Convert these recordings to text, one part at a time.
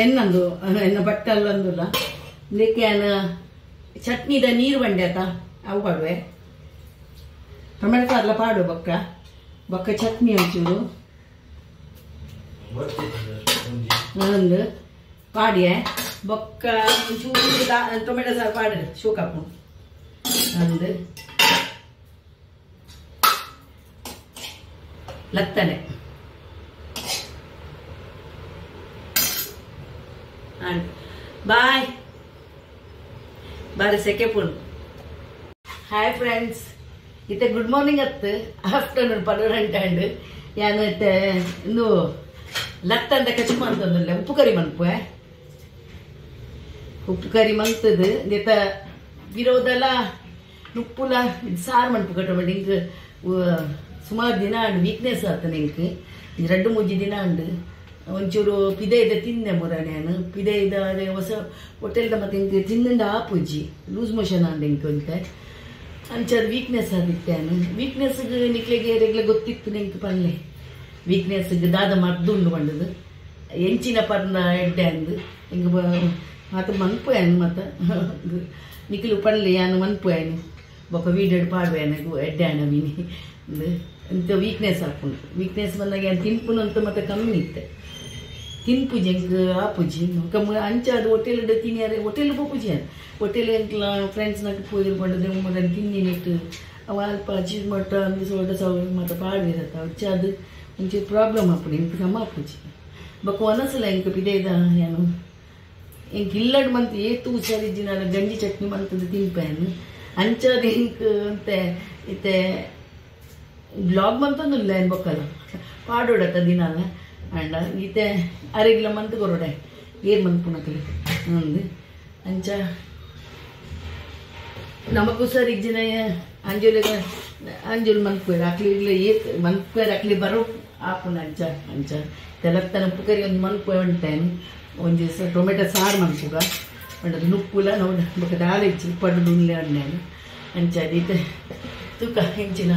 ಎನ್ನಂದು ಎನ್ನ ಬಟ್ಟಲ್ಲಂದುಲ್ಲ ಇದಕ್ಕೆ ಚಟ್ನಿದ ನೀರು ಬಂಡೆ ಆತ ಅವು ಪಾಡುವೆ ಟೊಮೆಟೊ ಸಾರ್ಲ ಪಾಡು ಬೊಕ್ಕ ಬೊಕ್ಕ ಚಟ್ನಿ ಒಂಚೂರು ಒಂದು ಪಾಡಿಯೆ ಬೊಕ್ಕ ಒಂಚೂರು ಟೊಮೆಟೊ ಸಾರು ಪಾಡು ಶೂಕಪ್ಪು ಒಂದು ಲತ್ತನೆ ಬಾಯ್ ಬಾರಿ ಸೆಕೆ ಪುಣ್ ಹಾಯ್ ಫ್ರೆಂಡ್ಸ್ ಇತ್ತೆ ಗುಡ್ ಮಾರ್ನಿಂಗ್ ಅತ್ತು ಆಫ್ಟರ್ನೂನ್ 12 ಗಂಟೆ ಅಂಡ್ ಯಾನು ಇತ್ತೆ ಇಂದು ಲತ್ತ ಅಂತ ಕಚ್ಚಿ ಮಂತಂದಿಲ್ಲ ಉಪ್ಪು ಕರಿ ಮನ್ಪುವೆ ಉಪ್ಪು ಕರಿ ಮಂತದು ಇತ್ತ ವಿರೋಧಲ ಉಪ್ಪುಲ ಸಾರು ಮನ್ಪು ಕಟ್ಟೋಬೇಡಿ ಇಂಕ್ ಸುಮಾರು ದಿನ ಅಂಡ್ ವೀಕ್ನೆಸ್ ಆತ ನಿಂಕ್ 2-3 ದಿನ ಅಂಡ್ ಒಂಚೂರು ಪಿದೆ ಇದೆ ತಿಂದೆ ಮುರ ನಾನು ಪಿದೆ ಇದಾದೆ ಹೊಸ ಹೋಟೆಲ್ದ ಮತ್ತೆ ಇಂಕ ತಿಂದಿಂದ ಆಪುಜಿ ಲೂಸ್ ಮೋಷನ್ ಅಂಡ್ ಇಂಕ ಅಂತ ಅಂಚದು ವೀಕ್ನೆಸ್ ಆದಿತ್ತೆ ನಾನು ವೀಕ್ನೆಸ್ಗೆ ನಿಕ್ಲೆಗೆ ರೆಗ್ಯುಲರ್ ಗೊತ್ತಿತ್ತು ನಿಂಗೆ ಪಲ್ಲೆ ವೀಕ್ನೆಸ್ಗೆ ದಾದ ಮದ್ದುಂಡು ಬಂದದು ಎಂಚಿನ ಪರ್ನ ಎಡ್ಡೆ ಅಂದು ಹಿಂಗೆ ಮಾತು ಮನ್ಪುಯಾನು ಮತ್ತು ನಿಖಿಲು ಪಲ್ಲೆ ಯಾನು ಮನ್ಪುಯಾನು ಬೊಕ್ಕ ವೀಡಿಯೋ ಪಾಡುವೆನಗು ಎಡ್ಡೆ ಅಣವಿನಿ ಇಂಥ ವೀಕ್ನೆಸ್ ಹಾಕೊಂಡು ವೀಕ್ನೆಸ್ ಬಂದಾಗ ಏನು ತಿನ್ಪುನು ಅಂತ ಮತ್ತೆ ಕಮ್ಮಿ ಇತ್ತೆ ತಿನ್ಪುಜಿ ಹೆಂಗೆ ಆಪುಜಿ ಕಮ್ಮ ಅಂಚಾದು ಹೋಟೆಲ್ ತಿನ್ಯಾರೆ ಹೋಟೆಲ್ ಪೂಜಿ ಹೋಟೆಲ್ ಎಂಕ್ಲ ಫ್ರೆಂಡ್ಸ್ನಾಗ ಪೋಗಿರ್ಕೊಂಡದೆ ಮೊದಲು ತಿನ್ನಿನಿಟ್ಟು ಅವ ಅಲ್ಪ ಚೀಸ್ ಮಟ್ಟ ಒಂದು ಸೋಟ ಸೌ ಮತ್ತು ಪಾಡಿರತ್ತ ಅದು ಒಂಚೂರು ಪ್ರಾಬ್ಲಮ್ ಹಾಪುಡಿ ಇಂಕ ಸಮ ಆಪುಜಿ ಬೊಕ್ಕ ಒನಸಲ ಇಂಕ ಪಿದೇದ ಏನು ಇಂಕ ಇಲ್ಲಡ್ ಮಂತ್ ಏತು ಹುಷಾರಿಜ್ಜಿ ನಾನು ಗಂಜಿ ಚಟ್ನಿ ಮಂತದ್ದು ತಿನ್ಪೇನು ಅಂಚಾದ ಇಂಕ ಅಂತೆ ಇತ್ತೆ ಬ್ಲಾಗ್ ಮಂತಂದಿಲ್ಲ ಏನು ಬೊಕ್ಕಲ್ಲ ಪಾಡೋಡತ್ತ ದಿನಾಲ ಅಂಡ ಈತೆ ಅರೆಗಿಲ ಮಂತ್ ಕೊರೋಡೆ ಏರ್ ಮಂತ್ ಪುಣಕಲಿ ಒಂದು ಅಂಚ ನಮಗೂ ಸರ್ ಇಜ್ಜಿನ ಅಂಜುಲ್ ಮನ್ಪೇರ್ ಅಕ್ಲಿ ಇಲ್ಲ ಏತ್ ಮನ್ಪೇರ್ ಅಕ್ಲಿ ಬರೋ ಆಪುನ ಅಂಚ ಅಂಚ ತೆಲತ್ತನ ಉಪ್ಪು ಕರಿ ಒಂದು ಮನ್ಪೋಯ್ ಉಂಟೇನು ಒಂದು ದಿವಸ ಟೊಮೆಟೊ ಸಾರು ಮನ್ಪುಗ ಅಂಡದು ನುಪ್ಪುಲ ನೋಡಿ ಬೊಕ್ಕ ದಾಲ ಇಚ್ಚಿ ಪಡ್ಡು ಉಣ್ಲೆ ಅಣ್ಣೇನು ಅಂಚ ಅದೀತೆ ತೂಕ ಹೆಂಚಿನ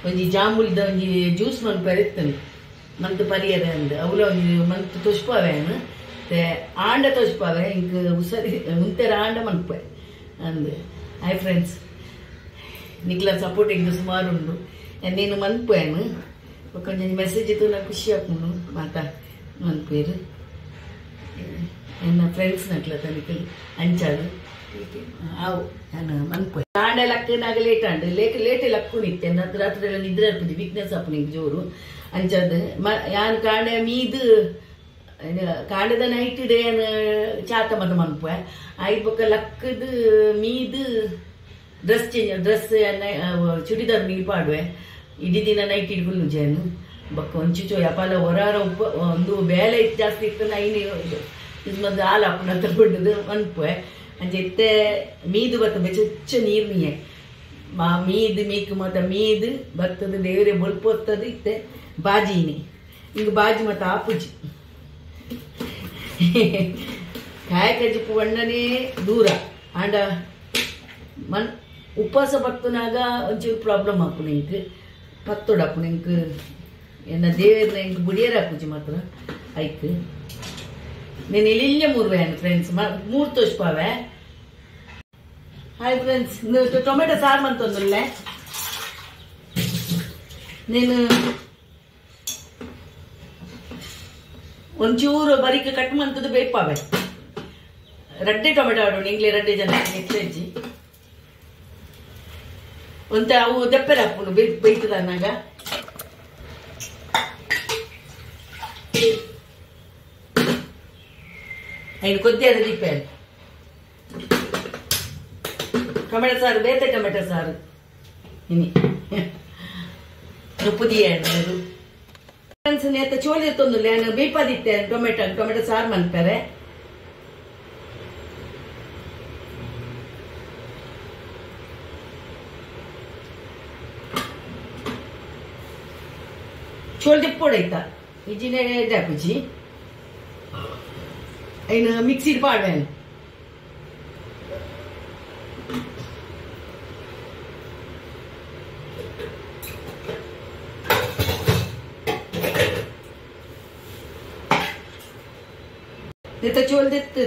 ಒಂಜಿ ಜಾಮೂಲ್ದ ಒಂಜಿ ಜ್ಯೂಸ್ ಮನ್ಪೇರ್ ಇತ್ತನು ಮಂತ್ ಪರಿಯದ ಅಂದು ಅವಳು ಒಂದು ಮಂತ್ ತುಷ್ಪವೇನು ಆಂಡ ತುಷ್ಪವೆ ಇಂಕ ಉಸರಿ ಮುಂತೆರ ಆಂಡ ಮನ್ಪೆ ಅಂದು ಹಾಯ್ ಫ್ರೆಂಡ್ಸ್ ನಿಕ್ಲ ಸಪೋರ್ಟ್ ಇಂದು ಸುಮಾರು ಉಂಡು ನೀನು ಮನ್ಪೇನು ಕೊಂಚ ಮೆಸೇಜ್ ಇತ್ತು ನಾನು ಖುಷಿ ಹಾಕೊಂಡು ಮಾತಾ ಮನ್ಪೇರು ನನ್ನ ಫ್ರೆಂಡ್ಸ್ ನಕ್ಲ ತನಿಕಲ್ ಅಂಚಾದು ಅವು ನಾನು ಮನ್ಪೆ ಆಂಡ ಲಕ್ಕನಾಗ ಲೇಟ್ ಆಂಡ್ ಲೇಟ್ ಲಕ್ಕು ನಿತ್ತೆ ರಾತ್ರಿ ಎಲ್ಲ ನಿದ್ರೆ ಇರ್ಪದಿ ವೀಕ್ನೆಸ್ ಹಾಪನಿಗೆ ಜೋರು ಅಂಚದು ಯಾನ್ ಕಾಂಡೆ ಮೀದು ಕಾಂಡದ ನೈಟ್ ಡೇ ಚಾತ ಮತ ಮನ್ಪೆ ಆಯ್ತು ಬೊಕ್ಕ ಲಕ್ಕದು ಮೀದು ಡ್ರೆಸ್ ಚೇಂಜ್ ಡ್ರೆಸ್ ಚುಡಿದಾರ್ ಮೀ ಪಾಡುವೆ ಇಡೀ ದಿನ ನೈಟ್ ಇಡ್ಕೊಂಡು ಜೇನು ಬೊಕ್ಕ ಒಂಚೂಚು ಯಪಾಲ ಹೊರಾರ ಉಪ್ಪ ಒಂದು ಬೇಳೆ ಇತ್ತು ಜಾಸ್ತಿ ಇತ್ತು ನೈನು ಇದು ಮೊದಲು ಹಾಲು ಹಾಕೊಂಡು ತಗೊಂಡದು ಮನ್ಪೆ ಅಂಚೆ ಇತ್ತೆ ಮೀದು ಬತ್ತ ಬೆಚ್ಚ ನೀರು ಮೀಯೆ ಮೀದು ಮೀಕು ಮತ್ತು ಮೀದು ಬತ್ತದ ದೇವರೇ ಬೊಲ್ಪೊತ್ತದು ಇತ್ತೆ ಬಾಜಿನಿ ಹಿಂಗೆ ಬಾಜಿ ಮತ್ತು ಆಪುಜಿ ಕಾಯ ಕಜ್ಜಿ ಒಣ್ಣನೇ ದೂರ ಆಂಡ ಉಪವಾಸ ಬರ್ತನಾಗ ಒಂಚೂರು ಪ್ರಾಬ್ಲಮ್ ಹಾಪುನ ಇಂಕ್ ಪತ್ತೋಡು ಹಾಪುನ ಇಂಕ್ ಎನ್ನ ದೇವರನ್ನ ಇಂಕ್ ಬುಡಿಯರ್ ಹಾಪುಜಿ ಮಾತ್ರ ಆಯ್ತು నేను ఇల్లు మురువేను ఫ్రెండ్స్ 3 తోష్పావే హాయ్ ఫ్రెండ్స్ టొమాటో సార్ మంతొందుల్లే నేను ಒಂಚೂರು ಬರಿಕ ಕಟ್ ಮಂತದ್ದು ಬೇಪಾವೆ ರಡ್ಡೆ ಟೊಮೆಟೊ ಆಡೋಣ ಇಂಗ್ಲೇ ರಡ್ಡೆ ಜನ ನೆಕ್ಲೆಜ್ಜಿ ಒಂತ ಅವು ದಪ್ಪೆರ ಹಾಕೊಂಡು ಬೇಯ್ತದ ಅನ್ನಾಗ ಐನು ಕೊದ್ದಿಯಾದ ದೀಪೆ ಟೊಮೆಟೊ ಸಾರು ಬೇತೆ ಟೊಮೆಟೊ ಸಾರು ಇನಿ ಪುದಿಯ ಅದು ನೇತ ಚೋಳಿ ಇರ್ತೊಂದಿಲ್ಲ ನಾನು ಬೀಪದಿತ್ತೆ ಟೊಮೆಟೊ ಸಾರು ಮನ್ತಾರೆ ಚೋಳಿ ದಿಪ್ಪೊಡೈತಾ ಇಜಿನೇ ಜಾಪುಜಿ ಐನು ಮಿಕ್ಸಿಡ್ ಪಾಡ್ವೇನು देता चोल देते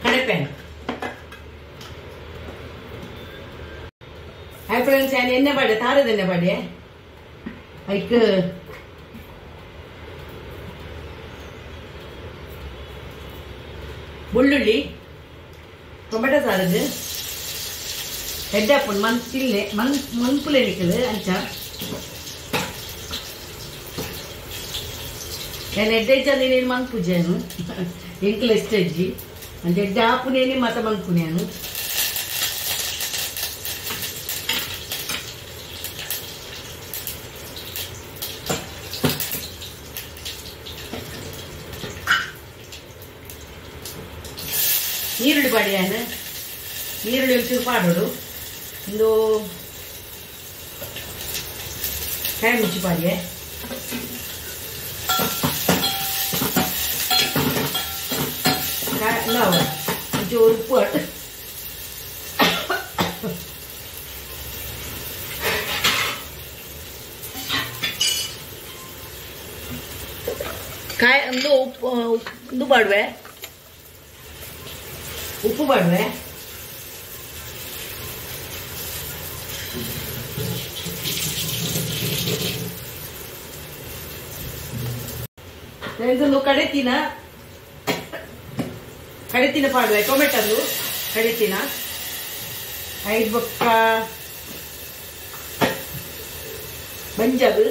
कड़पेन हाय फ्रेंड्स यानी एन्ने पाड़े तारे देने पाड़े एक बुल्लुल्ली टೊಮೆಟೊ ಸಾರಿಗೆ ಹೆಡ್ಡೆ ಹಾಕೊಂಡು ಮನ್ಪುಲೆ ನಿಕ್ಕದು ಅಂಚ ನಾನು ಹೆಡ್ಡೆ ಇಚ್ಚಾನೆ ನೀನು ಮನ್ಪುಜೇನು ಎಂಕ್ಲ ಎಷ್ಟಜ್ಜಿ ಅಂತ ಹೆಡ್ಡೆ ಹಾಪುನೇನಿ ಮತ ಮನ್ಪುನೇನು ನೀರುಳ್ಳಿ ಪಾಡಿಯಾನು ನೀರುಳ್ಳಿ ಒಂಚೂರು ಪಾಡೋಡು ಒಂದು ಕಾಯಿ ಮುಚ್ಚಿ ಪಾಡಿಯೆ ಒಂಚೂರು ಉಪ್ಪು ಕಾಯಿ ಒಂದು ಉಪ್ಪು ಇದು ಮಾಡುವೆ ಉಪ್ಪು ಮಾಡುವೆ ಒಂದು ಕಡೆತಿನ ಪಾಡುವೆ ಟೊಮೆಟೊದು ಕಡೆತಿನ 5 ಬೊಕ್ಕ ಮಂಜದು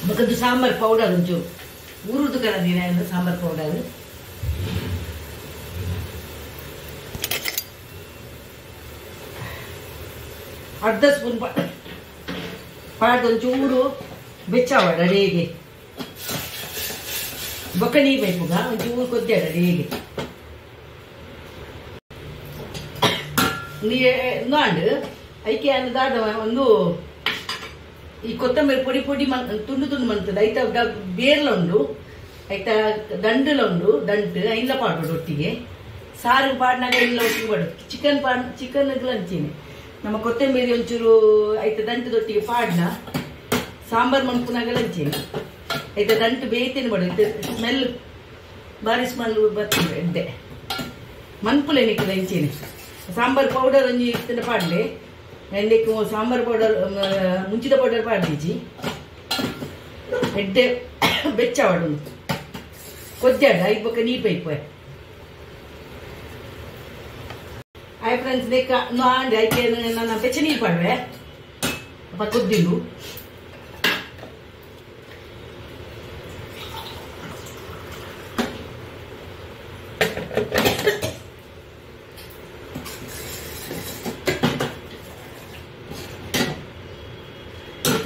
ಬೊಕ್ಕದು ಸಾಂಬಾರ್ ಪೌಡರ್ ಒಂಚೂರು ಊರುದು ಕರದಿನ ಸಾಂಬಾರ್ ಪೌಡರ್ अर्ध स्पून पाडोंचूरू बेच्चावड रेगे बकनी बेकुगा ಒಂಚೂರು ಕೊದ್ದೆ रेगे ನಾಂಡು ಐಕೆ ಅನ್ನದಾದ ಒಂದು ಈ ಕೊತ್ತಂಬರಿ ಪೊಡಿ ಪೊಡಿ ತುಂಡು ತುಂಡು ಮಂತದ ಐತ ಬೇರ್ಲ ಉಂಡು ಐತ ದಂಡುಲ ದಂಟು ಐಲ ಪಾಡೋಡು ಒಟ್ಟಿಗೆ ಸಾರು ಪಾಡ್ನಾಗ ಇಲ್ಲ ಒಟ್ಟಿಗೆ ಪಾಡು ಚಿಕನ್ ಅಂಚೀನಿ ನಮ್ಮ ಕೊತ್ತಂಬರಿ ಒಂಚೂರು ಐತ ದಂಟದೊಟ್ಟಿಗೆ ಪಾಡ್ನ ಸಾಂಬಾರ್ ಮನ್ಪುನಾಗಲ್ಲ ಅಂಚೀನಿ ಐತ ದಂಟು ಬೇಯ್ತೇನೆ ಮಾಡು ಸ್ಮೆಲ್ ಬಾರಿ ಸ್ಮೆಲ್ ಬರ್ತದೆ ಎಡ್ಡೆ ಮನ್ಪುಲೆ ನಿಕ್ಕದ ಅಂಚೀನಿ ಸಾಂಬಾರ್ ಪೌಡರ್ ಒಂಜಿ ಇತ್ತನ ಪಾಡ್ಲೆ ಎಂದಕ್ಕೆ ಸಾಂಬಾರ್ ಪೌಡರ್ ಮುಂಚಿದ ಪೌಡರ್ ಪಾಡ್ದಿಜಿ ಎಡ್ಡೆ ಬೆಚ್ಚವಾಡು ಕೊದ್ದಾಡ 5 ಬೊಕ್ಕ ನೀರು ಪೈಪೆ हाय फ्रेंड्स देखा नांड आइके ನನ್ನ ಬೆಚ್ಚ ನೀರು ಪಾಡ್ವೆ ಅಪ್ಪ ಕೊದ್ದಿಲು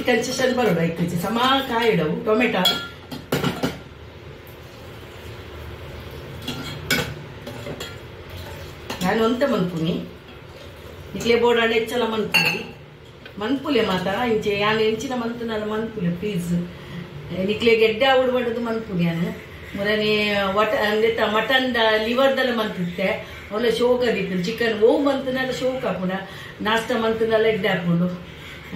ಕನ್ಸಿಸ್ಟೆನ್ಸಿ ಬರೋದು ಐತೆ ಸಮ ಕಾಯಿ ಇಡವು ಟೊಮೆಟೊ ನಾನು ಒಂತ ಮನ್ಪುನಿ ಇಟ್ಲೆ ಬೋರ್ಡ್ ಹೆಚ್ಚಲ ಮನ್ಪುಲಿ ಮನ್ಪುಲೆ ಮಾತ ಇಂಚೆ ಯಾನು ಎಂಚಿನ ಮಂತು ನಾನು ಮನ್ಪುಲೆ ಪ್ಲೀಸ್ ನಿಕ್ಲೆ ಗೆಡ್ಡೆ ಉಡ್ಬಾರ್ದು ಮನ್ಪುನಿ ನಾನು ಮೊದಲನೇ ಅಂದೆತ್ತ ಮಟನ್ದ ಲಿವರ್ದೆಲ್ಲ ಮಂತಿತ್ತೆ ಅವಳ ಶೋಕ ದಿತ್ತು ಚಿಕನ್ ಓವು ಮಂತನೆಲ್ಲ ಶೋಕ ಹಾಕೋಣ ನಾಷ್ಟ ಮಂತನೆಲ್ಲ ಎಡ್ಡೆ ಹಾಕೊಂಡು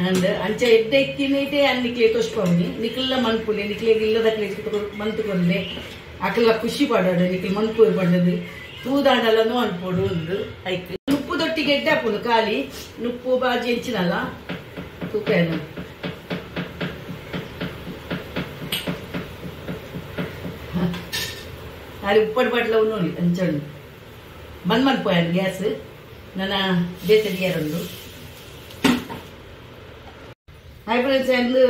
ಅಂಡ್ ಅಂಚ ಎಡ್ಡೆ ಇತ್ತಿನೈತೆ ನಿಕ್ಲೆ ತೋಷ್ಪವನಿ ನಿಕ್ಲೆಲ್ಲ ಮನ್ಪುಲೆ ನಿಕ್ಲೆಗೆ ಇಲ್ಲದಕ್ಲೆ ಮಂತುಕೊಂಡೆ ಅಕ್ಕೆಲ್ಲ ಖುಷಿ ಪಡೋದು ನಿಕ್ಲೆ ಮನ್ಪು ಪಡೋದು ತೂದಾಂಡಲ್ಲೂ ಅನ್ಪೋಡು ಒಂದು ಐತೆ ನುಪ್ಪು ದೊಟ್ಟಿಗೆ ಎಡ್ಡೆ ಹಾಕೋದು ಖಾಲಿ ನುಪ್ಪು ಬಾಜಿ ಹೆಂಚಿನಲ್ಲ ತೂಕ ಏನು ಅಲ್ಲಿ ಉಪ್ಪಟ್ಟು ಬಾಟ್ಲವು ನೋಡಿ ಅಂಚಣ್ಣು ಮನ್ಪೋಯಾನು ಗ್ಯಾಸ್ ನನ್ನ ಬೇತಡಿಯಾರೊಂದು ಹಾಯ್ ಫ್ರೆಂಡ್ಸ್ ಅಂದು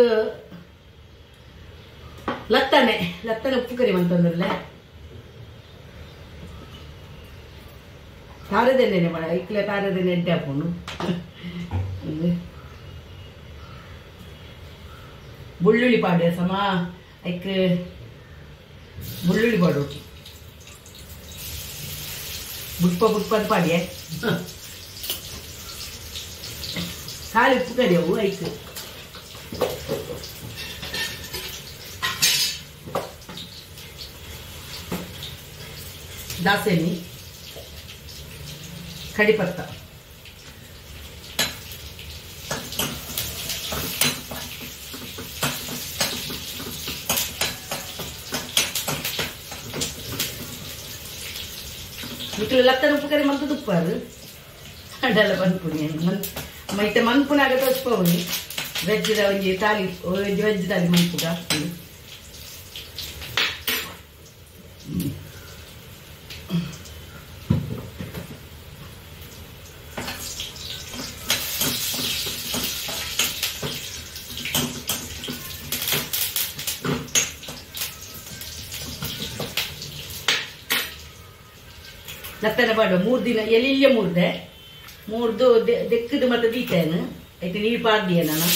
ಲತ್ತನೆ ಉಪ್ಪು ಕರಿ ಮಂತಂದ್ರಲ್ಲ ತಾರದೆಣ್ಣೆ ಮಾಡ ಇಕ್ಲೆ ತಾರದೆಣ್ಣೆ ಎಡ್ಡೆ ಹಾಕೊಂಡು ಬುಳ್ಳುಳ್ಳಿ ಪಾಡ್ಯ ಸಮ ಐಕ್ ಬುಳ್ಳುಳ್ಳಿ ಪಾಡು ಬುಟ್ಪ ಅಂತ ಪಾಡ್ಯ ಖಾಲಿ ಉಪ್ಪು ಕರಿಯವು ಐಕ್ ದಾಸೆನಿ ಕಡಿಪತ್ತ ಇಕ್ಲು ಲತ್ತನ ಉಪ್ಪು ಕರಿ ಮಂತು ತುಪ್ಪಾರು ಅಡ್ಡಲ್ಲ ಮನ್ಪುಣಿ ಮೈತೆ ಮನ್ಪುನಾಗ ತೋಚ್ಪವನಿ ವೆಜ್ಜದ ಒಂಜಿ ತಾಲಿ ವೆಜ್ ತಾಲಿ ಮನ್ಪುಗ ಲತ್ತನ ಪಾಡುವ 3 ದಿನ ಎಲ್ಲಿಯ ಮೂರ್ದು ದೆಕ್ಕದು ಮತ್ತೆ ದೀತೇನು ಐತೆ ನೀರು ಪಾಡ್ದಿಯ ನಾನು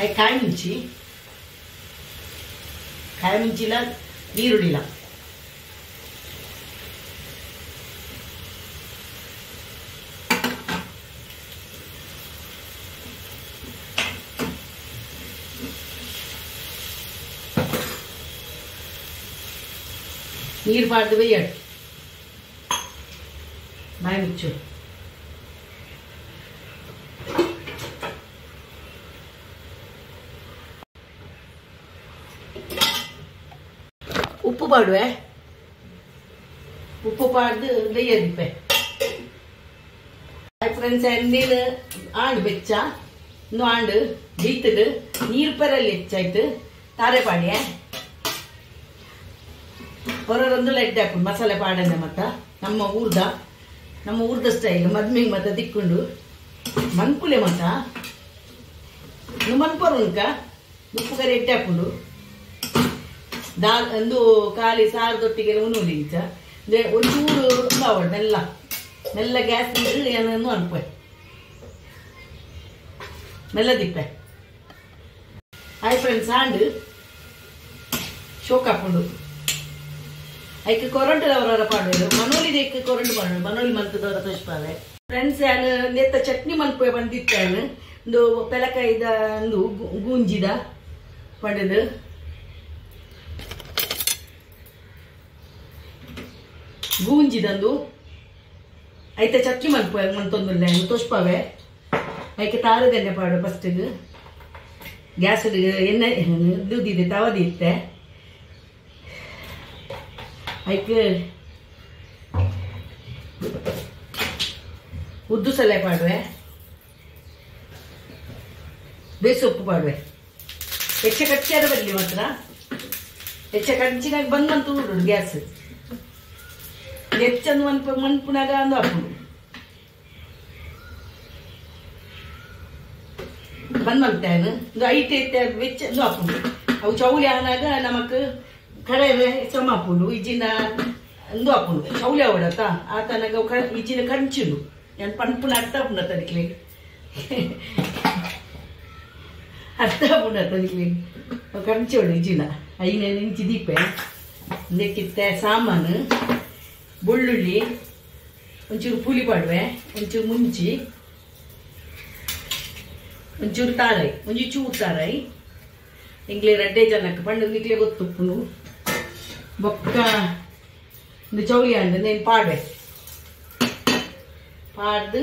ಐ ಕಾಯಿ ಮುಂಚಿಲ ಈರುಳ್ಳಿಲ ನೀರು ಪಾಡ್ದು ಬೇಯಡು ಬಾಯಿ ಮುಚ್ಚು ಉಪ್ಪು ಪಾಡುವೆ ಉಪ್ಪು ಪಾಡ್ದು ಬೇಯದಿಪ್ಪೆ ಫ್ರೆಂಡ್ಸ್ ನೀರು ಆಂಡು ಬೆಚ್ಚ ಇನ್ನು ಆಂಡು ಬೀತದು ನೀರು ಪರಲ್ಲಿ ಹೆಚ್ಚಾಯ್ತು ತಾರೆ ಪಾಡಿಯೇ ಹೊರೊಂದು ಎಡ್ಡೆ ಹಾಕೊಂಡು ಮಸಾಲೆ ಪಾಡನೆ ಮತ್ತ ನಮ್ಮ ಊರ್ದ ಸ್ಟೈಲ್ ಮದ್ಮಿಗೆ ಮತ್ತ ತಿಕ್ಕೊಂಡು ಮನ್ಪುಲೆ ಮತ್ತ ನೀವು ಮನ್ಪರು ಉಂಕ ಉಪ್ಪು ಕರಿ ಎಡ್ಡೆ ಹಾಕೊಂಡು ಒಂದು ಖಾಲಿ ಸಾರದೊಟ್ಟಿಗೆ ಉಣ್ಣುಲಿಂಚ ಒಂಚೂರು ಬಾವಡ್ ಮೆಲ್ಲ ಗ್ಯಾಸ್ ಏನನ್ನು ಅನ್ಪೆ ಮೆಲ್ಲದಿಪ್ಪೆ ಹಾಯ್ ಫ್ರೆಂಡ್ಸ್ ಆಂಡು ಶೋಕ್ ಹಾಕೊಂಡು ಐಕೆ ಕೊರಂಟದವರ ಪಾಡೋದು ಮನೋಲಿ ಐಕೆ ಕೊರಂಟು ಪಾಡೋದು ಮನೋಲಿ ಮಂತದವರ ತೋರಿಸ್ಪಾವೆ ಫ್ರೆಂಡ್ಸ್ ನಾನು ನೆತ್ತ ಚಟ್ನಿ ಮಲ್ಪೆ ಬಂದಿತ್ತೇನು ಒಂದು ಪೆಲಕಾಯಿದ ಒಂದು ಗೂಂಜಿದ ಪಡೆದು ಗೂಂಜಿದಂದು ಐತೆ ಚಟ್ನಿ ಮಲ್ಪೆ ಮಂತೊಂದುಲ್ಲ ತೋರಿಸ್ಪಾವೆ ಐಕೆ ತಾರದೆಣ್ಣೆ ಪಾಡು ಫಸ್ಟಿಗೆ ಗ್ಯಾಸ್ ಎಣ್ಣೆ ಇದ್ದಿದೆ ತವದಿತ್ತೆ ಐಕೆ ಉದ್ದು ಸಲೆ ಪಾಡುವೆ ಬೇಸೊಪ್ಪು ಪಾಡುವೆ ಹೆಚ್ಚ ಕಚ್ಚಾರ ಬರಲಿ ಮಾತ್ರ ಹೆಚ್ಚ ಕಚ್ಚಿನಾಗ ಬಂದಂತೂ ನೋಡು ಗ್ಯಾಸ್ ಹೆಚ್ಚಂದು ಮನ್ಪುನಾಗ ಅಂದು ಹಾಕೊಂಡು ಬಂದ್ಮಲ್ತೇನು ಇದು ಐಟೆ ವೆಚ್ಚ ಹಾಕೊಂಡು ಅವು ಚೌಲಿ ಆನಾಗ ನಮಕ್ ಕಡೆ ಸಮಾಪುಂಡು ಇಜ್ಜಿನ ಒಂದು ಹಾಕೊಂಡು ಚೌಲಿ ಅವಡತ್ತ ಆತನಾಗ ಇಜ್ಜಿನ ಕಂಚಿಡು ನಾನು ಪನ್ಪುನ ಅರ್ಥ ಪುಂಡ ತನಿಕ್ಲಿ ಅರ್ಥ ಪುಂಡ ತನಿಕ್ಲಿ ಕಂಚೋಡು ಇಜ್ಜಿನ ಐನೇ ನಿಂಚಿ ದೀಪೆ ಇದಕ್ಕಿತ್ತೆ ಸಾಮಾನು ಬೆಳ್ಳುಳ್ಳಿ ಒಂಚೂರು ಪುಲಿ ಪಾಡುವೆ ಒಂಚೂರು ಮುಂಚಿ ಒಂಚೂರು ತಾರೈ ಚೂರು ತಾರೈ ಇಂಗ್ಲೇ ರಡ್ಡೆ ಜನಕ್ಕೆ ಪಂಡು ನಿಕ್ಲೆ ಗೊತ್ತುಪ್ಪುನು ಬೊಕ್ಕ ಒಂದು ಚೌಲಿ ಅಂಡು ನೇನು ಪಾಡುವೆ ಪಾಡ್ದು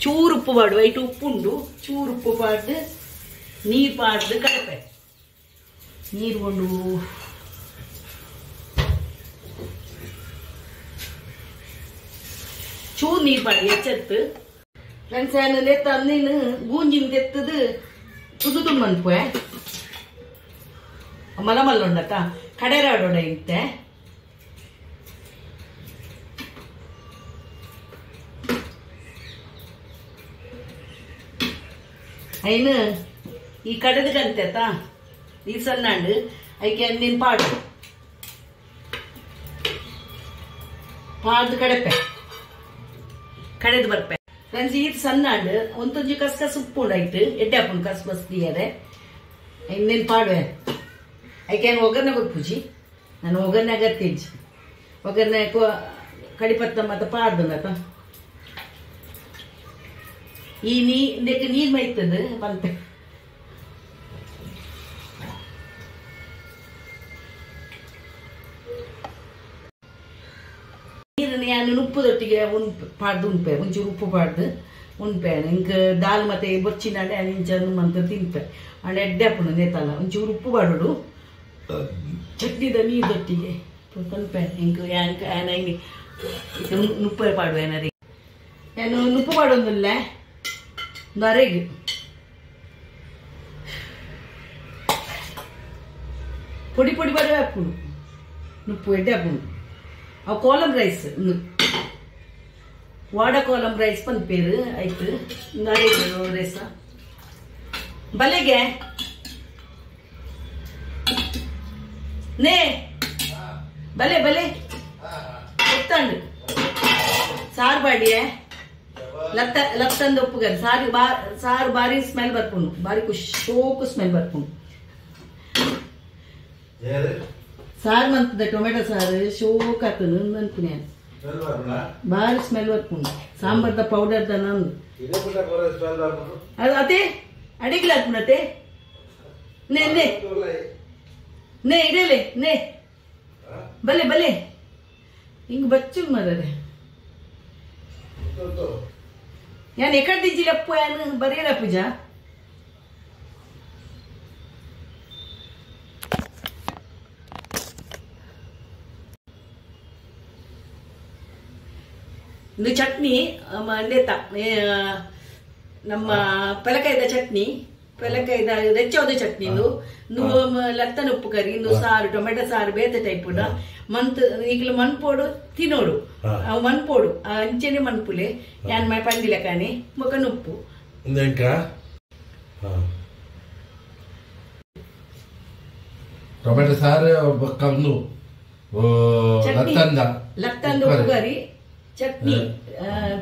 ಚೂರು ಉಪ್ಪು ಪಾಡುವೆ ಐಟು ಉಪ್ಪುಂಡು ಚೂರು ಉಪ್ಪು ಪಾಡ್ದು ನೀರು ಪಾಡ್ದು ಕಡಪೆ ನೀರು ಕೊಂಡು ಚೂರು ನೀರು ಪಾಡಿ ಹೆಚ್ಚತ್ತು ಫ್ರೆಂಡ್ಸ್ ಏನು ನೆತ್ತ ನೀನು ಗೂಂಜಿನ ತೆತ್ತದು ತುದುದು ಮನ್ಪೆ ಮಲಮಲ್ಲೊಂಡಕ್ಕ ಕಡೆರಾಡೋಡ ಇತ್ತೆ ಐನು ಈ ಕಡೆದು ಗಂತೆತ ಈ ಸಣ್ಣಂಡು ಐಕೆ ನೀನು ಪಾಡ್ದು ಕಡೆದು ಬರ್ಪೆ ಫ್ರೆಂಡ್ಸ್ ಇದು ಸಣ್ಣಂಡು ಒಂದೊಂದು ಕಸ್ಕಸ್ ಉಪ್ಪು ಉಂಡಾಯ್ತು ಎಡ್ಡೆ ಹಾಕೊಂಡು ಕಸ್ ಬಸ್ ದಿಯದೆ ಇನ್ನೇನು ಪಾಡುವೆ ಐಕೆ ಒಗ್ಗರಣೆ ಗೊತ್ತುಜಿ ನಾನು ಒಗ್ಗರಣೆ ಅಗತ್ಯಜಿ ಒಗ್ಗರಣೆ ಕಡಿಪತ್ತ ಮತ್ತು ಪಾಡ್ದನತ ಈ ನೀರು ಮೈತದ ಬಂತೆ ನೀರನ್ನು ನಾನು ಉಪ್ಪುದೊಟ್ಟಿಗೆ ಪಾಡ್ದು ಉಣ್ಪೆ ಒಂಚೂರು ಉಪ್ಪು ಪಾಡ್ದು ಉಣ್ಪೆ ಇಂಕ ದಾಲ್ ಮತ್ತೆ ಬೊಚ್ಚಿನಾಡೆ ಇಂಚನ್ನು ಮಂತ ತಿನ್ಪೆ ಅಂಡ್ ಎಡ್ಡೆ ಹಾಪುಂಡು ನೇತಲ್ಲ ಒಂಚೂರು ಉಪ್ಪು ಪಾಡುಡು ಚಟ್ನಿದ ನೀರದೊಟ್ಟಿಗೆ ತನ್ಪೆ ಇಂಕ ಯಾಂಕ ಆನೈನಿ ನುಪ್ಪೆ ಪಾಡು ಏನಾರಿ ನಾನು ನುಪ್ಪು ಪಾಡೊಂದಿಲ್ಲ ನರೆಗೆ పొడి పొడి పడి అప్పుడు నువ్వు ఎడ్డి అప్పుడు ఆ కోలం రైస్ వాడ కోలం రైస్ పని పేరు అయితే నరే రైస్ భలేగే నే భలే భలే చెప్తాండు సార్ బాడియే ಲತ್ತಂದು ಒಪ್ಪುಗಾರ ಸಾರು ಬಾರಿ ಸ್ಮೆಲ್ ಬರ್ಕೊಂಡು ಬಾರಿ ಶೋಕು ಸ್ಮೆಲ್ ಬರ್ಕೊಂಡು ಸಾರು ಮಂತದ ಟೊಮೆಟೊ ಸಾರು ಶೋಕ್ ಆಗ್ತದೆ ಅಂತೀನಿ ಬಾರಿ ಸ್ಮೆಲ್ ಬರ್ಕೊಂಡು ಸಾಂಬಾರ್ದ ಪೌಡರ್ದ ನಂದು ಅದು ಅದೇ ಅಡಿಗೆ ಹಾಕ್ಬಿಡತ್ತೆ ನೇ ನೇ ನೇ ಇಡಲೆ ನೇ ಬಲೆ ಬಲೆ ಹಿಂಗೆ ಬಚ್ಚು ಮರದೆ ഞാൻ എക്കടെ ജില്ലപ്പോയാണ് പറയല പൂജ ಇದು ಚಟ್ನಿ ನೇತ ನಮ್ಮ ಪಲಕಾಯ್ದ ಚಟ್ನಿ ಪಲಕಾಯ್ದ ರೆಚ್ಚೋದ ಚಟ್ನಿ ಲತ್ತನ ಉಪ್ಪು ಕರಿ ಸಾರು ಟೊಮೆಟೊ ಸಾರು ಬೇತೆ ಟೈಪ್ ಮಂತ್ ಈಗ ಮನ್ಪೋಡು ತಿನ್ನೋಡು ಮನ್ಪೋಡು ಅಂಚೆನೆ ಮನ್ಪುಲೆ ಯಾನ್ ಮೈ ಪಂದಿಲ ಕಾನೆ ಮೊಕನ ಉಪ್ಪು ಟೊಮೆಟೊ ಸಾರು ಕಲ್ಲು ಲತ್ತಂದ ಉಪ್ಪು ಕರಿ ಚಟ್ನಿ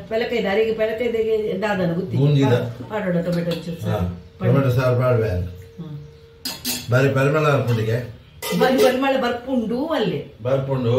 ಪಲಕಾಯ್ದ ಅರಿಗೆ ಪಲಕಾಯ್ದಗೆ ದಾದನ ಗುತ್ತಿ ಪಾಡೋಡ ಟೊಮೆಟೊ ಸಾರು ಪಾಡ್ವೆ ಬಾರಿ ಪರಿಮಳ ಹಾಕೊಂಡಿಗೆ ಬಾರಿ ಪರಿಮಳ ಬರ್ಪುಂಡು ಅಲ್ಲೇ ಬರ್ಪುಂಡು